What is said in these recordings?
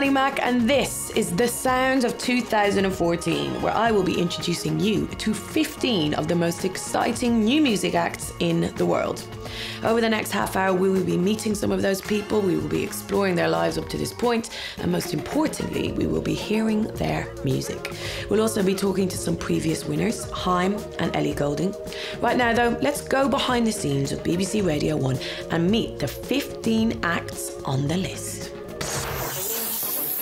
Danny Mac, and this is The Sound of 2014, where I will be introducing you to 15 of the most exciting new music acts in the world. Over the next half hour, we will be meeting some of those people, we will be exploring their lives up to this point, and most importantly, we will be hearing their music. We'll also be talking to some previous winners, Howl and Ellie Goulding. Right now though, let's go behind the scenes of BBC Radio 1 and meet the 15 acts on the list.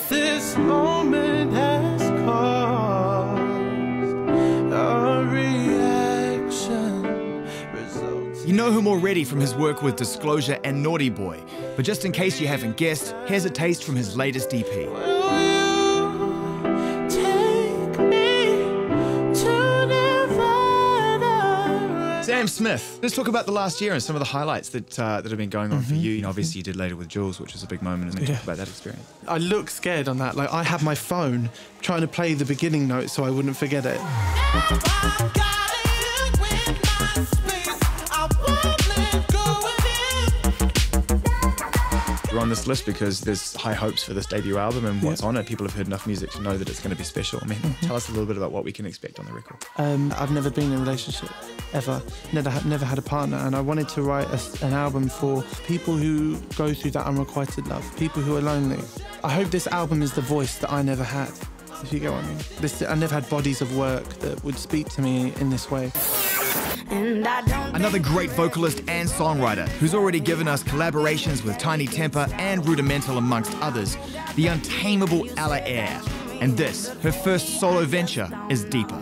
This moment has caused a reaction. You know him already from his work with Disclosure and Naughty Boy, but just in case you haven't guessed, here's a taste from his latest EP. Sam Smith, let's talk about the last year and some of the highlights that have been going on for you. You know, obviously you did Later with Jules, which was a big moment, and talk about that experience. I look scared on that. Like, I had my phone trying to play the beginning note so I wouldn't forget it. We're on this list because there's high hopes for this debut album and what's on it. People have heard enough music to know that it's going to be special. I mean, tell us a little bit about what we can expect on the record. I've never been in a relationship, ever. Never had a partner, and I wanted to write an album for people who go through that unrequited love, people who are lonely. I hope this album is the voice that I never had, if you get what I mean. I never had bodies of work that would speak to me in this way. Another great vocalist and songwriter who's already given us collaborations with Tiny Temper and Rudimental amongst others, the untamable Eyre. And this, her first solo venture, is Deeper.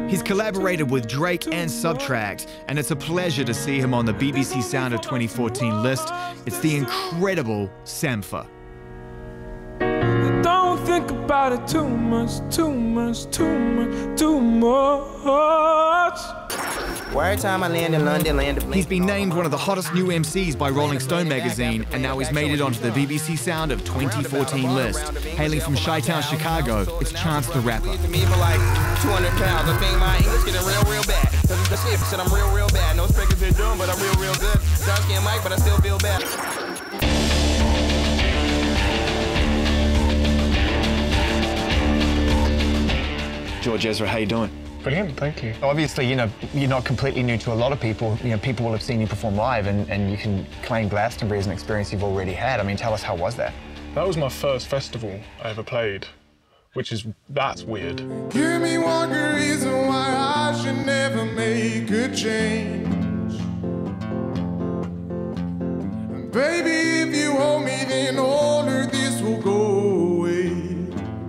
He's collaborated with Drake and Subtract, and it's a pleasure to see him on the BBC Sound of 2014 list. It's the incredible Sampha. Don't think about it too much, too much, too much, too much. Every time I land in London, He's been named one of the hottest new MCs by Rolling Stone magazine, and now he's made it onto the BBC Sound of 2014 list. Hailing from Chi-Town, Chicago, it's Chance the Rapper. like 200 pounds. I think my English getting real bad. Cause the shit said I'm real bad. No speakers in doing, but I'm real good. Dark skin Mike, but I still feel bad. George, Ezra, how you doing? Brilliant, thank you. Obviously, you know, you're not completely new to a lot of people. You know, people will have seen you perform live, and you can claim Glastonbury as an experience you've already had. I mean, tell us, how was that? That was my first festival I ever played, that's weird. Give me one good reason why I should never make a change. And baby, if you hold me, then all of this will go away.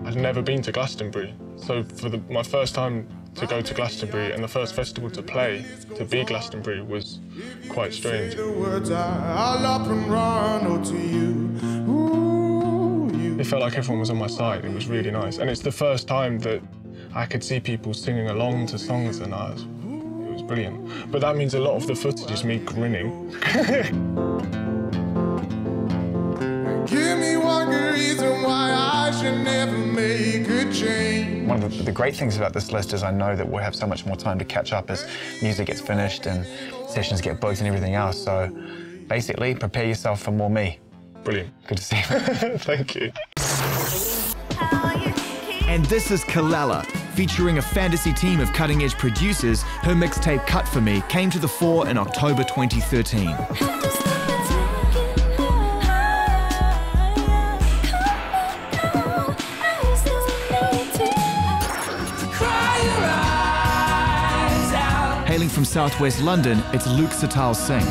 I'd never been to Glastonbury, so for my first time to go to Glastonbury and the first festival to play, to be Glastonbury, was quite strange. It felt like everyone was on my side. It was really nice. And it's the first time that I could see people singing along to songs, and it was brilliant. But that means a lot of the footage is me grinning. Give me one good reason why I should never make a change. One of the great things about this list is I know that we'll have so much more time to catch up as music gets finished and sessions get booked and everything else. So basically, prepare yourself for more me. Brilliant. Good to see you. Thank you. And this is Kelela, featuring a fantasy team of cutting-edge producers. Her mixtape Cut For Me came to the fore in October 2013. Hailing from southwest London, it's Sital-Singh.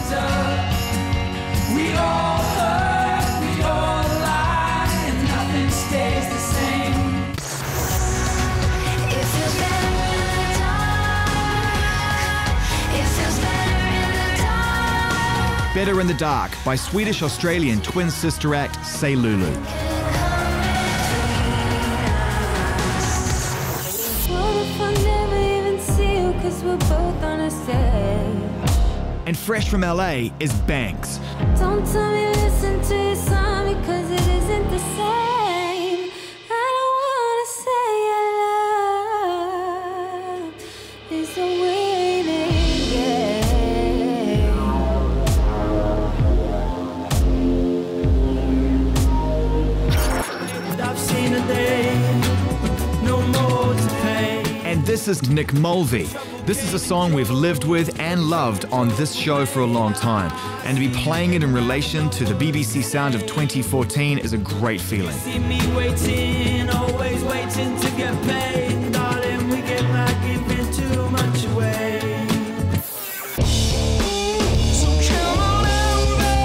Better in the Dark by Swedish-Australian twin sister act Say Lulu. What if I never even see you, 'cause we're both on a stage? And fresh from LA is Banks. Don't tell me listen to your song because it isn't the same. I don't wanna say your love is a waiting game. I've seen a day, no more to pay. And this is Nick Mulvey. This is a song we've lived with and loved on this show for a long time. And to be playing it in relation to the BBC Sound of 2014 is a great feeling. See me waiting, always waiting to get paid. Darling, we get like giving too much away. So come on over.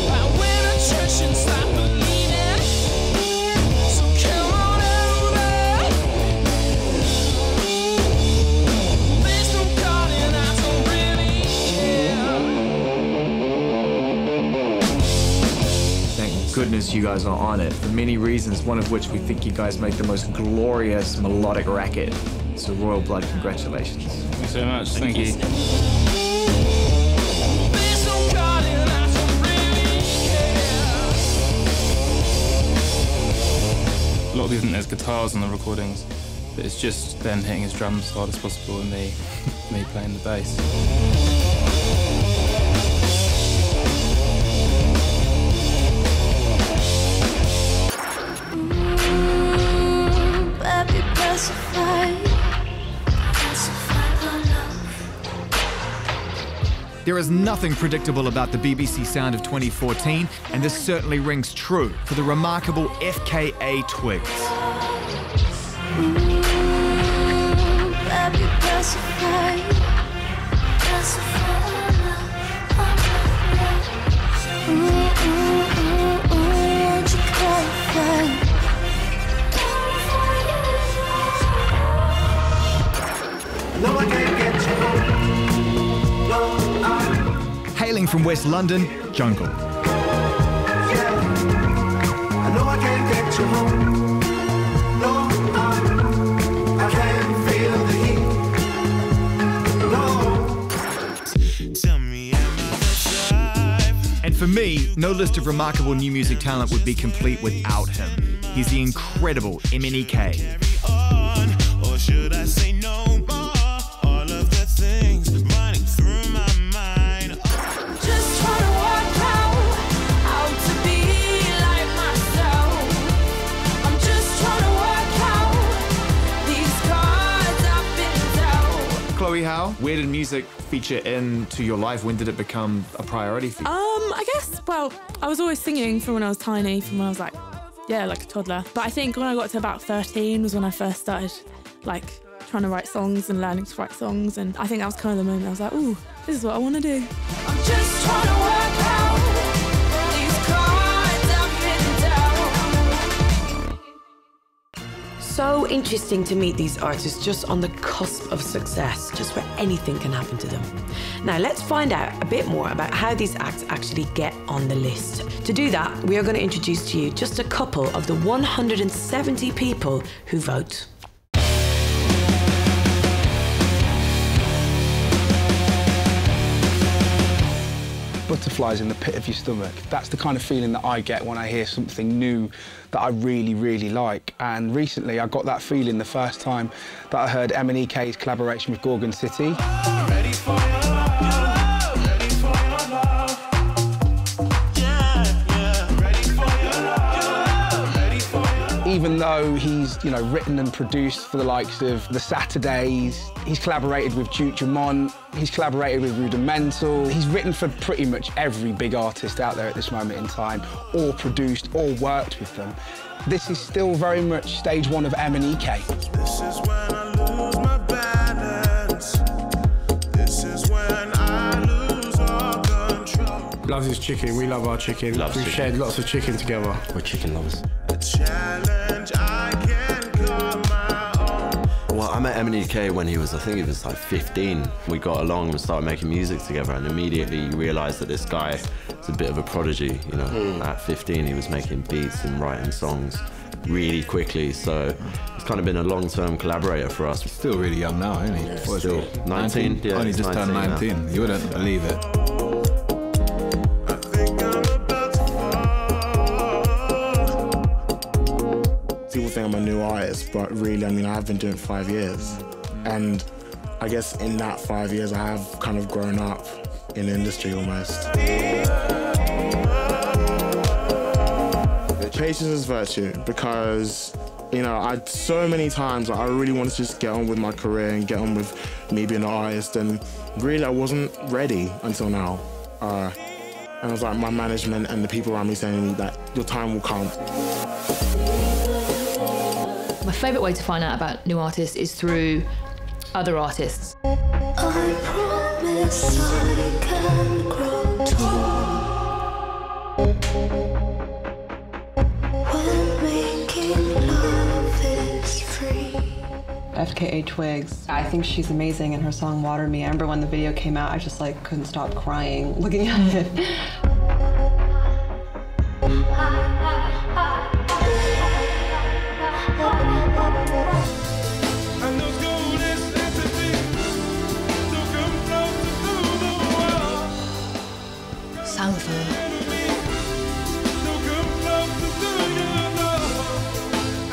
I went to church and stopped believing. So come on over. There's no calling, I don't really care. Thank goodness you guys are on it, for many reasons, one of which we think you guys make the most glorious melodic racket. So Royal Blood, congratulations. Thanks so much. Thank you. There's no calling, I don't really care. A lot of people think there's guitars on the recordings, but it's just Ben hitting his drums as hard as possible and me playing the bass. Baby, pacify our love. There is nothing predictable about the BBC Sound of 2014, and this certainly rings true for the remarkable FKA Twigs. Baby, pacify our love. Won't you clarify? No, I can't get you home. No, Hailing from West London, Jungle. I know I can't get you home. No, I can't feel the heat. No. Tell me, am I the type? And for me, no list of remarkable new music talent would be complete without him. He's the incredible MNEK. Or should I say no more? All of the things running through my mind. Just trying to work out how to be like myself. I'm just trying to work out these cards I've been dealt. Chlöe, Howl, where did music feature into your life? When did it become a priority for you? I guess, well, I was always singing from when I was tiny, from when I was like a toddler. But I think when I got to about 13 was when I first started, trying to write songs and learning to write songs. And I think that was kind of the moment I was like, ooh, this is what I want to do. I'm just trying to work out these cards I've been dealt. So interesting to meet these artists just on the cusp of success, just where anything can happen to them. Now let's find out a bit more about how these acts actually get on the list. To do that, we are going to introduce to you just a couple of the 170 people who vote. Butterflies in the pit of your stomach. That's the kind of feeling that I get when I hear something new that I really, really like. And recently I got that feeling the first time that I heard MNEK's collaboration with Goulding City. Ready for your love, ready for your love. Yeah, ready for your love, ready for your love. Even though he's, written and produced for the likes of The Saturdays, he's collaborated with Duke Jamont, he's collaborated with Rudimental, he's written for pretty much every big artist out there at this moment in time, or produced or worked with them. This is still very much stage one of MNEK. This is when I lose my balance. This is when I lose all control. Loves his chicken, we love our chicken. We've shared lots of chicken together. We're chicken lovers. A challenge I can call my own. Well, I met MNEK when I think he was like 15. We got along and started making music together, and immediately you realise that this guy is a bit of a prodigy, At 15 he was making beats and writing songs, really quickly. So it's kind of been a long-term collaborator for us. Still really young now, isn't he? What is Still he? 19. Yeah, Only just turned 19. You wouldn't believe it. People think I'm a new artist, but really, I mean, I've been doing it 5 years. And I guess in that 5 years, I have kind of grown up in the industry almost. Patience is virtue because, you know, so many times I really wanted to just get on with my career and get on with me being an artist, and really I wasn't ready until now. And it was like my management and the people around me saying that your time will come. My favourite way to find out about new artists is through other artists. I promise I can grow tall. When making love is free. FKA Twigs. I think she's amazing, and her song Water Me. I remember when the video came out, I just like couldn't stop crying looking at it. Sampha.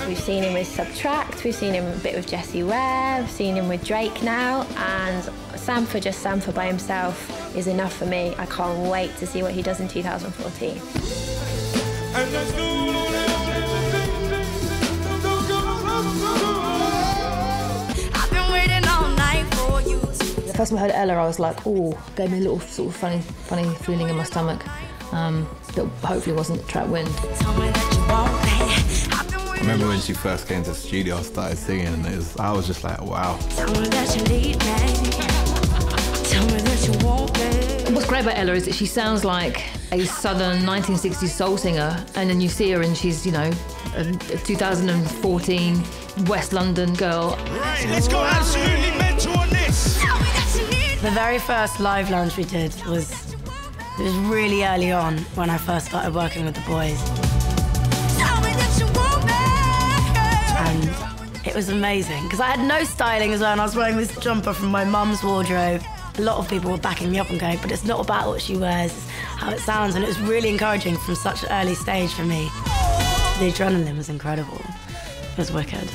We've seen him with Subtract, we've seen him a bit with Jessie Ware, we've seen him with Drake now, and Sampha, just Sampha by himself, is enough for me. I can't wait to see what he does in 2014. I've been waiting all night for you. The first time I heard Ella, I was like, oh, gave me a little sort of funny feeling in my stomach that hopefully wasn't trap wind. I remember when she first came to the studio, I started singing, and I was just like, wow. Tell me that you need me. Tell me that you want me. What's great about Ella is that she sounds like a southern 1960s soul singer, and then you see her and she's, you know, a 2014 West London girl. Right, let's go absolutely mental on this. The very first live launch we did was really early on when I first started working with the boys. And it was amazing because I had no styling as well, and I was wearing this jumper from my mum's wardrobe. A lot of people were backing me up and going, but it's not about what she wears, it's how it sounds, and it was really encouraging from such an early stage for me. The adrenaline was incredible. It was wicked.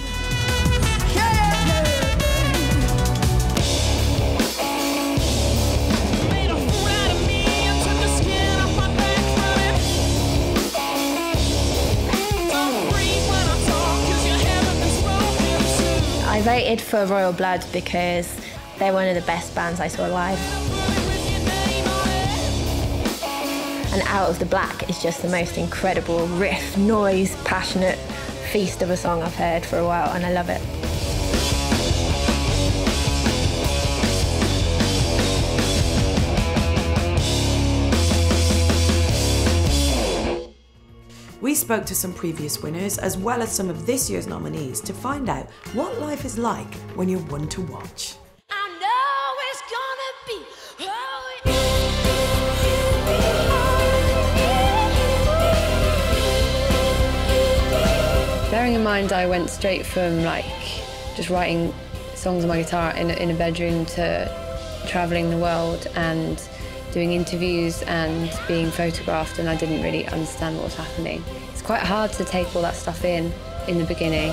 I voted for Royal Blood because they're one of the best bands I saw live. And Out of the Black is just the most incredible riff, noise, passionate feast of a song I've heard for a while, and I love it. We spoke to some previous winners as well as some of this year's nominees to find out what life is like when you're one to watch. Bearing in mind I went straight from like just writing songs on my guitar in a bedroom to travelling the world and doing interviews and being photographed, and I didn't really understand what was happening. It's quite hard to take all that stuff in the beginning.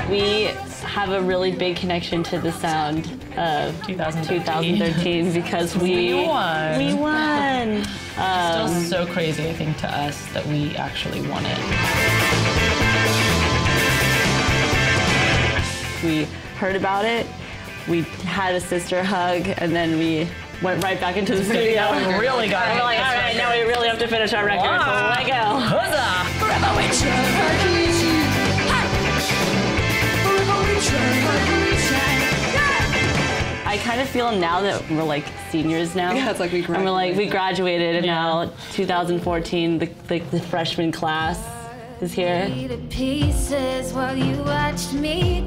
We have a really big connection to the sound of 2013 because we won. We won. Still so crazy, I think, to us that we actually won it. We heard about it, we had a sister hug, and then we went right back into the studio. We really got it. We're like, all right, now we really have to finish our record. Wow. So let go. Huzzah! Forever we try. I kind of feel now that we're like seniors now. Yeah, it's like we graduated. And we graduated, and now 2014, the freshman class is here.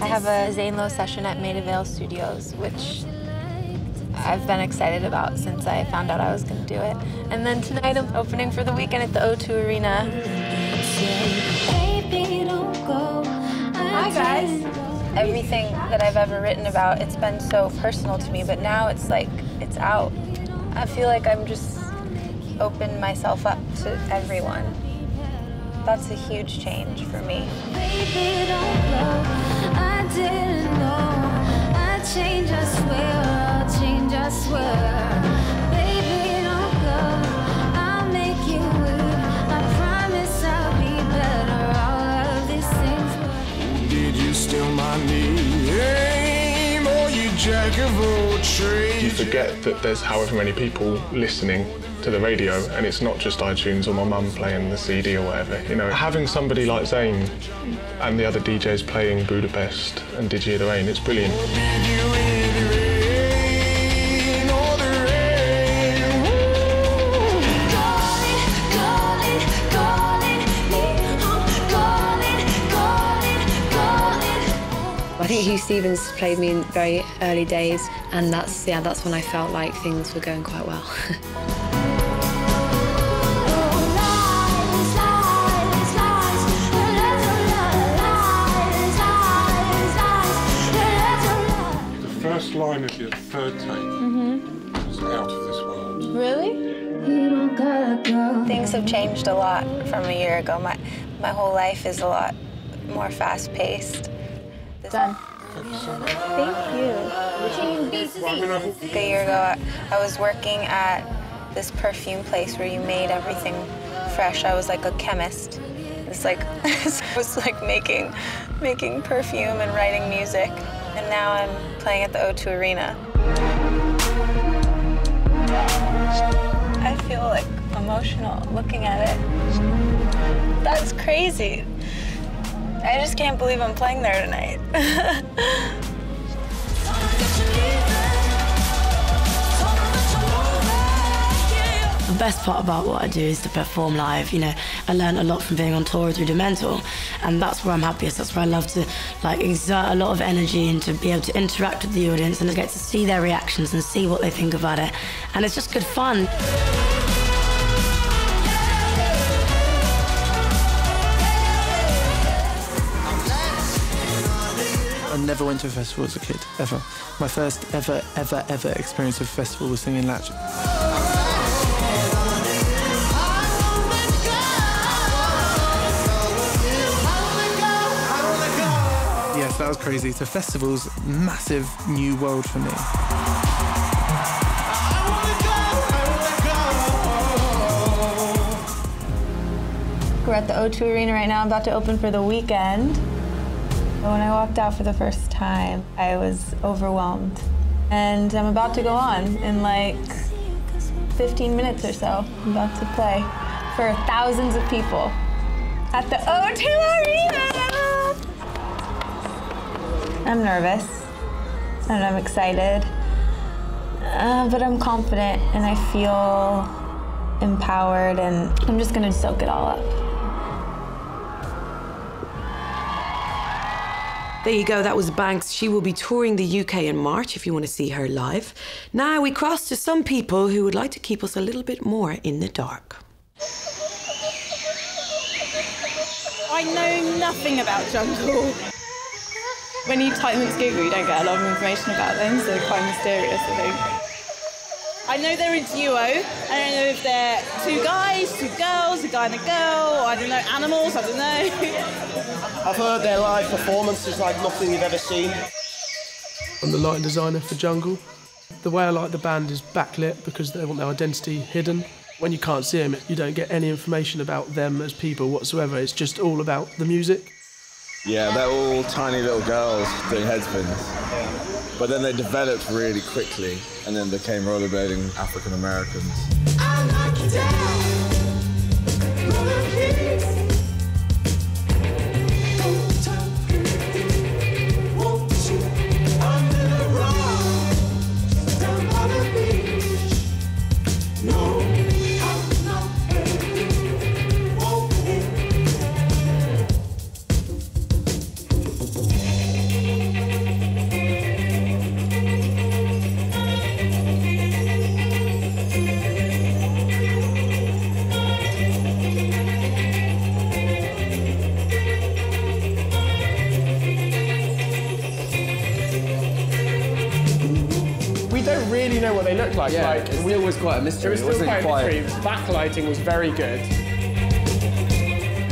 I have a Zane Lowe session at Maida Vale Studios, which I've been excited about since I found out I was going to do it. And then tonight I'm opening for the weekend at the O2 Arena. Hi guys. Everything that I've ever written about, it's been so personal to me, but now it's like, it's out. I feel like I'm just opened myself up to everyone. That's a huge change for me. Baby, don't go. I didn't know. I change, I swear. I'll change, I swear. Baby, don't go. I'll make you weep. I promise I'll be better. All of these things. Did you steal my name? Or you jack of all trades? You forget that there's however many people listening to the radio, and it's not just iTunes or my mum playing the CD or whatever. You know, having somebody like Zane and the other DJs playing Budapest and Did You Hear the Rain, it's brilliant. I think Hugh Stevens played me in very early days, and that's when I felt like things were going quite well. The first line of your third take is out of this world. Really? Things have changed a lot from a year ago. My whole life is a lot more fast-paced. Done. Thank you. A year ago, I was working at this perfume place where you made everything fresh. I was like a chemist. It's like I was like making perfume and writing music, and now I'm playing at the O2 Arena. I feel like emotional looking at it. That's crazy. I just can't believe I'm playing there tonight. The best part about what I do is to perform live. You know, I learned a lot from being on tour with Rudimental, and that's where I'm happiest. That's where I love to like exert a lot of energy and to be able to interact with the audience and to get to see their reactions and see what they think about it. And it's just good fun. I never went to a festival as a kid, ever. My first ever experience of a festival was singing Latch. Yes, that was crazy. So festivals, massive new world for me. We're at the O2 Arena right now. I'm about to open for the weekend. When I walked out for the first time, I was overwhelmed. And I'm about to go on in like 15 minutes or so. I'm about to play for thousands of people at the O2 Arena. I'm nervous and I'm excited, but I'm confident and I feel empowered, and I'm just gonna soak it all up. There you go, that was Banks. She will be touring the UK in March if you want to see her live. Now we cross to some people who would like to keep us a little bit more in the dark. I know nothing about jungle. When you type them into Google, you don't get a lot of information about them, so they're quite mysterious, I think. I know they're a duo. I don't know if they're two guys, two girls, a guy and a girl, or I don't know, animals, I don't know. I've heard their live performance is like nothing you've ever seen. I'm the lighting designer for Jungle. The way I like the band is backlit because they want their identity hidden. When you can't see them, you don't get any information about them as people whatsoever. It's just all about the music. Yeah, they're all tiny little girls doing head spins. But then they developed really quickly and then became rollerblading African Americans. I'll knock you down. know what they look like. Yeah, like it still was quite a mystery. It was It still wasn't quite a mystery. Backlighting was very good.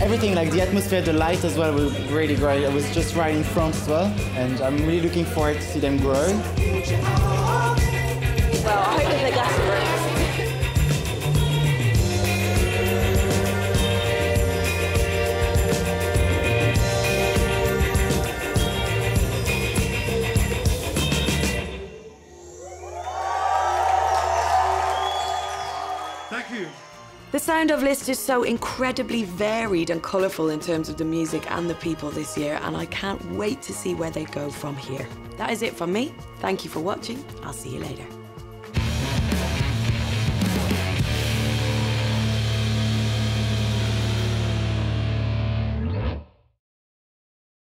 Everything, like the atmosphere, the light as well, was really great. I was just right in front as well, and I'm really looking forward to see them grow. Well, I hope they gas the room. Thank you. The sound of List is so incredibly varied and colourful in terms of the music and the people this year, and I can't wait to see where they go from here. That is it from me. Thank you for watching. I'll see you later.